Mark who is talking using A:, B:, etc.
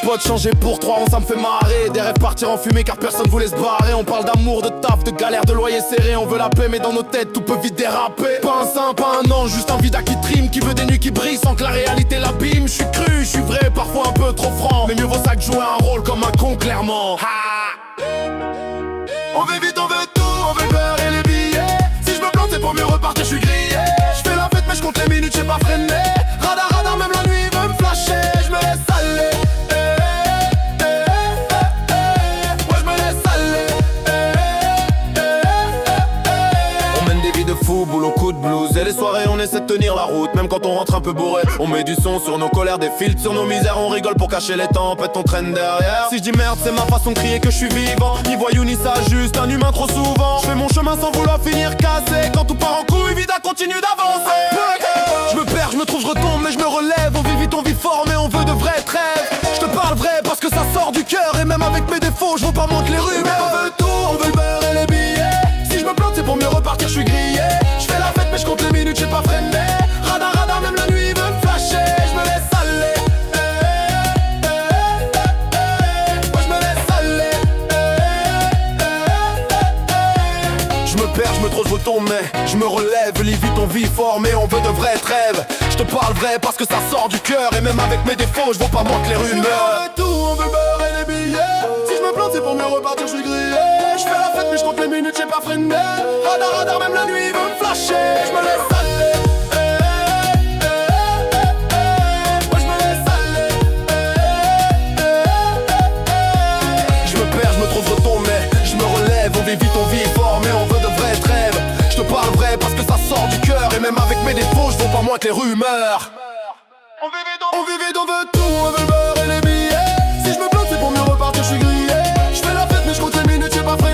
A: potes changer pour 3 ans, ça me fait marrer. Des rêves partir en fumée car personne voulait se barrer. On parle d'amour, de taf, de galère, de loyer serré. On veut la paix mais dans nos têtes tout peut vite déraper. Pas un saint, pas un ange, juste un vida qui trime, qui veut des nuits qui brillent sans que la réalité l'abîme. Je suis cru, je suis vrai, parfois un peu trop franc, mais mieux vaut ça que jouer un rôle comme un con clairement. Ha! On veut vite, on veut tout, on veut le beurre et les billets. Si je me plante c'est pour mieux repartir, je suis grillé. Je fais la fête mais je compte les minutes, j'ai pas freiné. Radar, radar, même la nuit veut me flasher. Je me laisse aller. Ouais, je me laisse aller. On mène des vies de fou, boulot, coup de blues. Et les soirées on essaie de tenir la route, même quand on rentre un peu bourré. On met du son sur nos colères, des filtres sur nos misères. On rigole pour cacher les tempêtes, on traîne derrière. Si je dis merde c'est ma façon de crier que je suis vivant. Ni voyou ni ça, juste un humain trop souvent. Je fais mon chemin sans vouloir finir cassé. Quand tout part en couille, vida continue d'avancer. Je me perds, je me trouve, je retombe mais je me relève. On vit vite, on vit fort mais on veut de vrais trêves. Je te parle vrai parce que ça sort du cœur. Et même avec mes défauts, je vaux pas moins que les rumeurs. On veut tout, on veut le beurre et les billets. Si je me plante c'est pour mieux repartir, je suis grillé. Je fais la fête mais je compte les minutes, j'ai pas freiné. Radar, radar, même la nuit veut me flasher. Je me laisse aller. Ouais, je me laisse aller. Je me perds, je me trouve, je retombe mais je me relève. Lis vite, on vit fort mais on veut de vrais trêves. Je te parle vrai parce que ça sort du cœur. Et même avec mes défauts, je vaux pas moins que les rumeurs. On veut tout, on veut le beurre et les billets. Si je me plante c'est pour mieux repartir, je suis grillé. Je fais la fête mais je compte les minutes, j'ai pas freiné. Radar, radar, même la nuit veut me flasher. Je me laisse aller. Ouais, je me laisse aller. Je me perds, je me trouve, je retombe mais je me relève. On vit vite, on vit fort mais on veut de vrais trêves. Je te parle vrai parce que ça sort du cœur. Et même avec mes défauts, je vaux pas moins que les rumeurs. On vit vite, on veut tout, on veut le beurre et les billets. Si je me plante c'est pour mieux repartir, je suis grillé. Je fais la fête mais je compte les minutes, j'ai pas freiné.